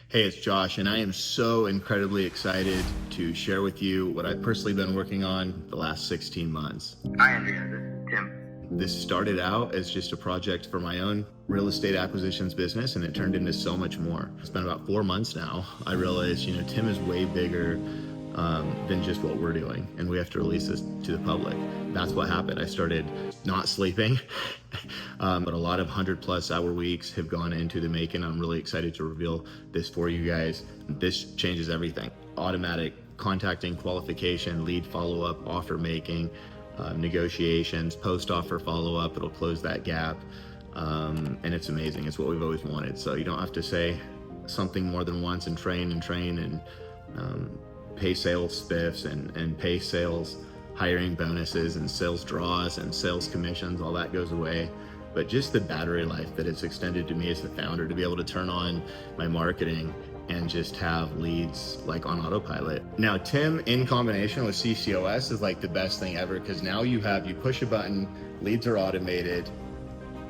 Hey, it's Josh, and I am so incredibly excited to share with you what I've personally been working on the last 16 months. Hi, Andrea. This is Tim. This started out as just a project for my own real estate acquisitions business, and it turned into so much more. It's been about 4 months now. I realized, Tim is way bigger than just what we're doing, and we have to release this to the public. That's what happened. I started not sleeping, but a lot of 100+ hour weeks have gone into the making. I'm really excited to reveal this for you guys. This changes everything. Automatic contacting, qualification, lead follow-up, offer making, negotiations, post-offer follow-up. It'll close that gap, and it's amazing. It's what we've always wanted. So you don't have to say something more than once and train and pay sales spiffs and pay sales hiring bonuses and sales draws and sales commissions. All that goes away. But just the battery life that it's extended to me as the founder, to be able to turn on my marketing and just have leads like on autopilot. Now, Tim in combination with CCOS is like the best thing ever, because now you push a button, leads are automated.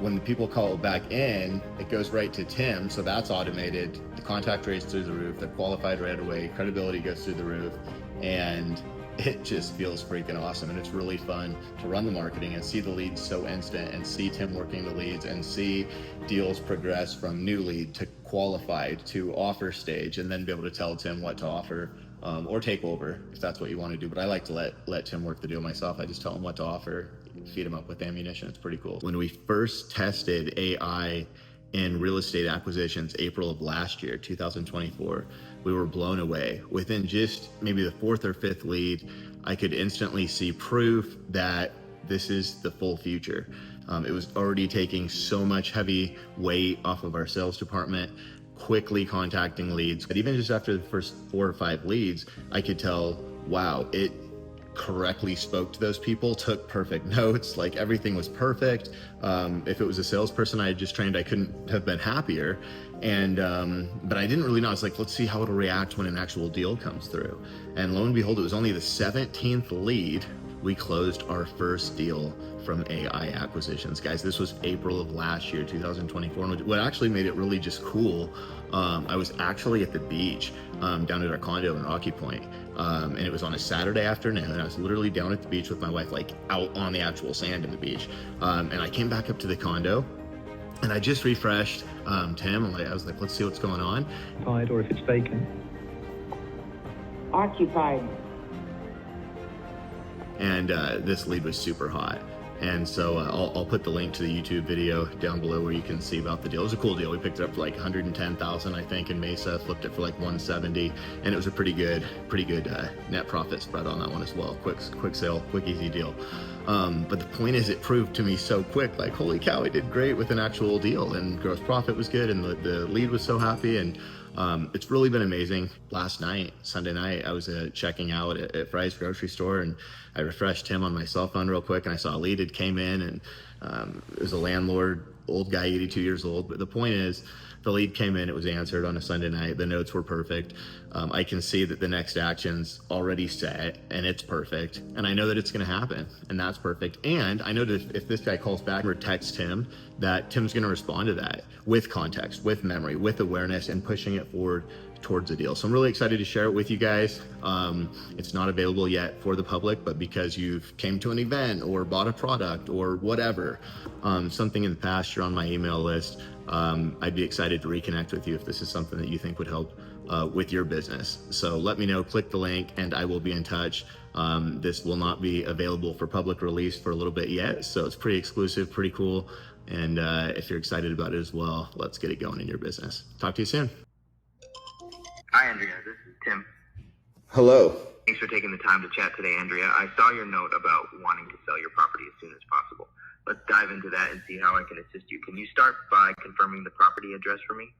When the people call back in, it goes right to Tim, so that's automated. The contact rate's through the roof, they're qualified right away, credibility goes through the roof, and it just feels freaking awesome. And it's really fun to run the marketing and see the leads so instant, and see Tim working the leads, and see deals progress from new lead to qualified to offer stage, and then be able to tell Tim what to offer, or take over if that's what you want to do. But I like to let Tim work the deal myself. I just tell him what to offer, feed him up with ammunition. It's pretty cool. When we first tested AI in real estate acquisitions, April of last year, 2024, we were blown away. Within just maybe the 4th or 5th lead, I could instantly see proof that this is the full future. It was already taking so much heavy weight off of our sales department, quickly contacting leads. But even just after the first 4 or 5 leads, I could tell, wow, it correctly spoke to those people, took perfect notes, like everything was perfect. If it was a salesperson I had just trained, I couldn't have been happier. And but I didn't really know. I was like, let's see how it'll react when an actual deal comes through. And lo and behold, it was only the 17th lead we closed our first deal from AI acquisitions. Guys, this was April of last year, 2024. And what actually made it really just cool, I was actually at the beach down at our condo in Rocky Point. And it was on a Saturday afternoon, and I was literally down at the beach with my wife, like out on the actual sand in the beach. And I came back up to the condo, and I just refreshed Tim. I was like, let's see what's going on. Occupied, or if it's vacant. Occupied. And this lead was super hot. And so I'll put the link to the YouTube video down below where you can see about the deal. It was a cool deal. We picked it up for like 110,000, I think, in Mesa, flipped it for like 170, and it was a pretty good net profit spread on that one as well. Quick sale, quick, easy deal. But the point is, it proved to me so quick, like, holy cow, I did great with an actual deal, and gross profit was good, and the lead was so happy. And it's really been amazing. Last night, Sunday night, I was checking out at Fry's grocery store, and I refreshed him on my cell phone real quick, and I saw a lead had came in, and it was a landlord, old guy, 82 years old. But the point is, the lead came in, it was answered on a Sunday night, the notes were perfect. I can see that the next action's already set, and it's perfect. And I know that it's gonna happen, and that's perfect. And I know that if this guy calls back or texts him, that Tim's gonna respond to that with context, with memory, with awareness, and pushing it forward towards a deal. So I'm really excited to share it with you guys. It's not available yet for the public, but because you've came to an event or bought a product or whatever, something in the past, you're on my email list, I'd be excited to reconnect with you if this is something that you think would help with your business. So let me know, click the link, and I will be in touch. This will not be available for public release for a little bit yet, so it's pretty exclusive, pretty cool. And if you're excited about it as well, let's get it going in your business. Talk to you soon. Hi, Andrea. This is Tim. Hello. Thanks for taking the time to chat today, Andrea. I saw your note about wanting to sell your property as soon as possible. Let's dive into that and see how I can assist you. Can you start by confirming the property address for me?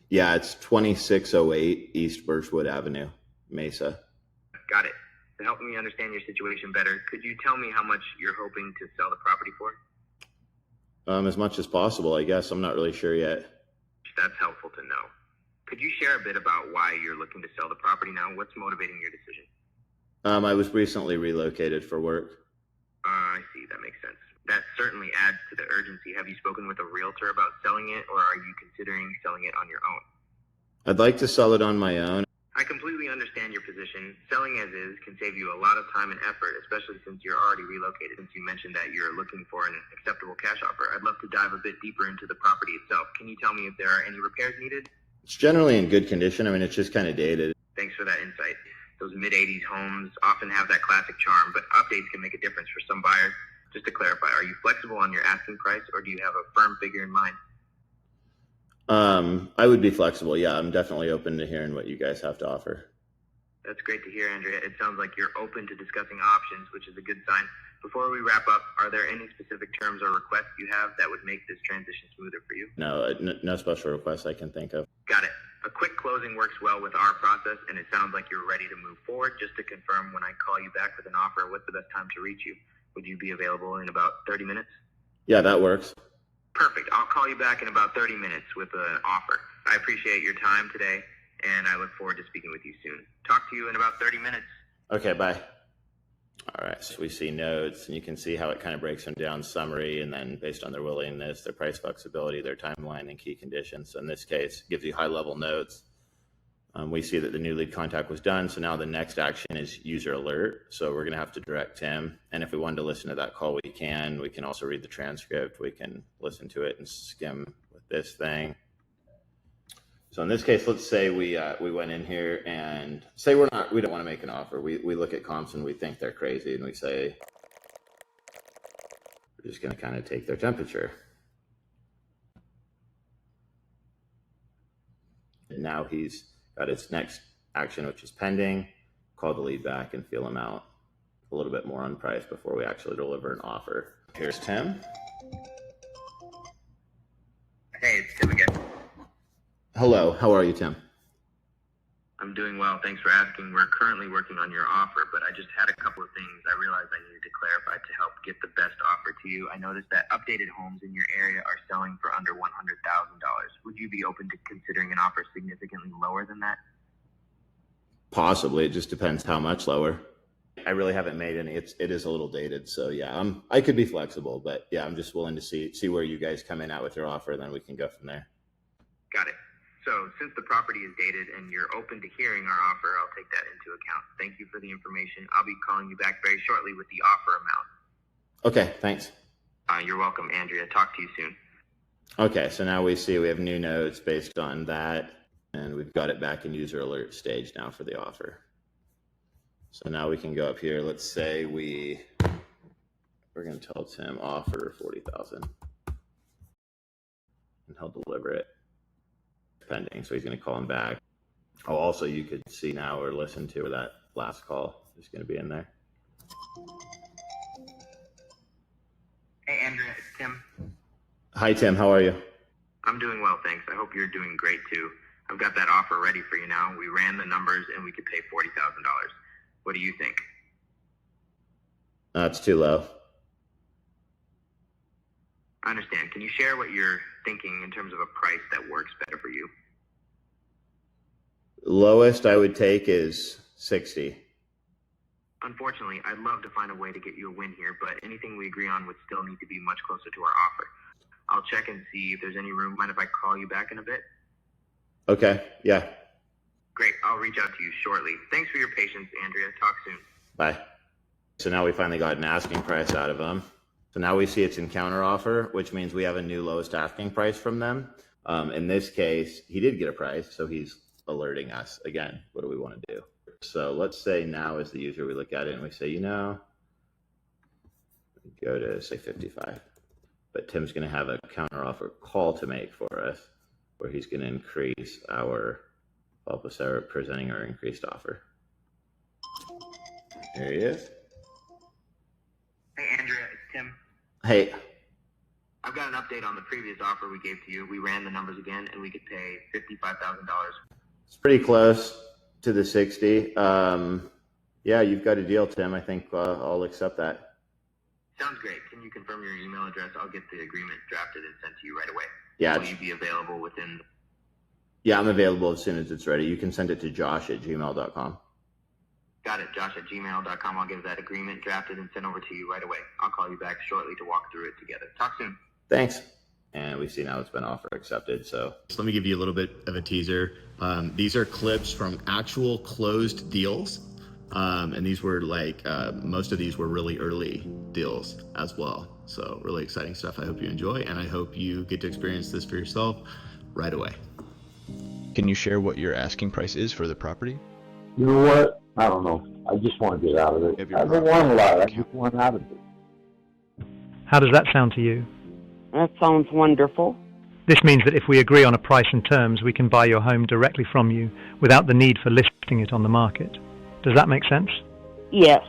Yeah, it's 2608 East Birchwood Avenue, Mesa. Got it. To help me understand your situation better, could you tell me how much you're hoping to sell the property for? As much as possible, I guess. I'm not really sure yet. That's helpful to know. Could you share a bit about why you're looking to sell the property now? What's motivating your decision? I was recently relocated for work. I see. That makes sense. That certainly adds to the urgency. Have you spoken with a realtor about selling it, or are you considering selling it on your own? I'd like to sell it on my own. I completely understand your position. Selling as is can save you a lot of time and effort, especially since you're already relocated. Since you mentioned that you're looking for an acceptable cash offer, I'd love to dive a bit deeper into the property itself. Can you tell me if there are any repairs needed? It's generally in good condition. I mean, it's just kind of dated. Thanks for that insight. Those mid-'80s homes often have that classic charm, but updates can make a difference for some buyers. Just to clarify, are you flexible on your asking price, or do you have a firm figure in mind? I would be flexible. Yeah, I'm definitely open to hearing what you guys have to offer. That's great to hear, Andrea. It sounds like you're open to discussing options, which is a good sign. Before we wrap up, are there any specific terms or requests you have that would make this transition smoother for you? No, no special requests I can think of. Got it. A quick closing works well with our process, and it sounds like you're ready to move forward. Just to confirm, when I call you back with an offer, what's the best time to reach you? Would you be available in about 30 minutes? Yeah, that works. Perfect. I'll call you back in about 30 minutes with an offer. I appreciate your time today, and I look forward to speaking with you soon. Talk to you in about 30 minutes. Okay, bye. All right, so we see notes, and you can see how it kind of breaks them down, summary, and then based on their willingness, their price flexibility, their timeline, and key conditions. So in this case, it gives you high-level notes. We see that the new lead contact was done, so now the next action is user alert. So we're going to have to direct Tim, and if we wanted to listen to that call, we can. We can also read the transcript. We can listen to it and skim with this thing. So in this case, let's say we went in here and say we don't want to make an offer. We look at comps and we think they're crazy, and we say we're just going to kind of take their temperature. And now he's got its next action, which is pending. Call the lead back and feel him out a little bit more on price before we actually deliver an offer. Here's Tim. Hey, it's Tim again. Hello, how are you, Tim? I'm doing well. Thanks for asking. We're currently working on your offer, but I just had a couple of things I realized I needed to clarify to help get the best offer to you. I noticed that updated homes in your area are selling for under $100,000. Would you be open to considering an offer significantly lower than that? Possibly. It just depends how much lower. I really haven't made any. It is a little dated, so yeah, I could be flexible, but yeah, I'm just willing to see where you guys come in at with your offer, and then we can go from there. Got it. So since the property is dated and you're open to hearing our offer, I'll take that into account. Thank you for the information. I'll be calling you back very shortly with the offer amount. Okay, thanks. You're welcome, Andrea. Talk to you soon. Okay, so now we see we have new notes based on that, and we've got it back in user alert stage now for the offer. So now we can go up here. Let's say we're going to tell Tim offer 40,000, and he'll deliver it. Pending, so he's going to call him back. Oh, also you could see now or listen to where that last call is going to be in there. Hey, Andrea, it's Tim. Hi, Tim. How are you? I'm doing well, thanks. I hope you're doing great too. I've got that offer ready for you now. We ran the numbers and we could pay $40,000. What do you think? That's too low. I understand. Can you share what you're thinking in terms of a price that works better for you? Lowest I would take is 60. Unfortunately, I'd love to find a way to get you a win here, but anything we agree on would still need to be much closer to our offer. I'll check and see if there's any room. Mind if I call you back in a bit? Okay, yeah. Great. I'll reach out to you shortly. Thanks for your patience, Andrea. Talk soon. Bye. So now we finally got an asking price out of them. So now we see it's in counter offer, which means we have a new lowest asking price from them. In this case, he did get a price, so he's alerting us. Again, what do we want to do? So let's say now as the user, we look at it and we say, go to say 55. But Tim's going to have a counter offer call to make for us, where he's going to increase our, help us out presenting our increased offer. There he is. Hey, Andrea, it's Tim. Hey. I've got an update on the previous offer we gave to you. We ran the numbers again, and we could pay $55,000. It's pretty close to the 60. Yeah, you've got a deal, Tim. I think I'll accept that. Sounds great. Can you confirm your email address? I'll get the agreement drafted and sent to you right away. Yeah. Will you be available within? Yeah, I'm available as soon as it's ready. You can send it to josh@gmail.com. Got it, josh@gmail.com. I'll get that agreement drafted and sent over to you right away. I'll call you back shortly to walk through it together. Talk soon. Thanks. and we've seen how it's been offer accepted. So let me give you a little bit of a teaser. These are clips from actual closed deals. And these were like, most of these were really early deals as well. So really exciting stuff. I hope you enjoy, and I hope you get to experience this for yourself right away. Can you share what your asking price is for the property? You know what? I don't know. I just want to get out of it. I don't want a lot. I just want out of it. How does that sound to you? That sounds wonderful. This means that if we agree on a price and terms, we can buy your home directly from you without the need for listing it on the market. Does that make sense? Yes.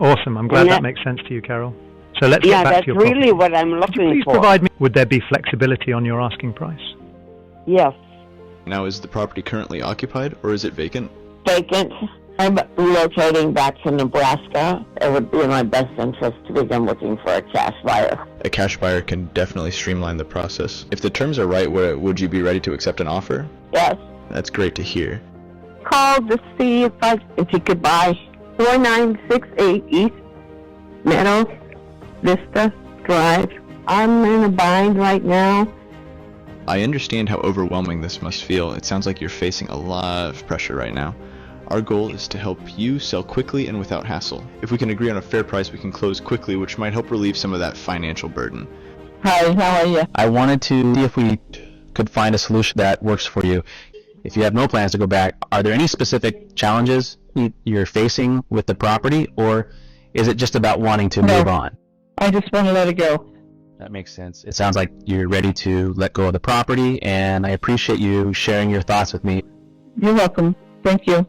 Awesome. I'm glad that makes sense to you, Carol. So let's get back to your property. Yeah, that's really what I'm looking Could you please for. provide me, would there be flexibility on your asking price? Yes. Now, is the property currently occupied or is it vacant? Vacant. I'm relocating back to Nebraska. It would be in my best interest to begin looking for a cash buyer. A cash buyer can definitely streamline the process. If the terms are right, would you be ready to accept an offer? Yes. That's great to hear. Called to see if you could buy 4968 East Meadow Vista Drive. I'm in a bind right now. I understand how overwhelming this must feel. It sounds like you're facing a lot of pressure right now. Our goal is to help you sell quickly and without hassle. If we can agree on a fair price, we can close quickly, which might help relieve some of that financial burden. Hi, how are you? I wanted to see if we could find a solution that works for you. If you have no plans to go back, are there any specific challenges you're facing with the property, or is it just about wanting to move on? I just want to let it go. That makes sense. It sounds like you're ready to let go of the property, and I appreciate you sharing your thoughts with me. You're welcome. Thank you.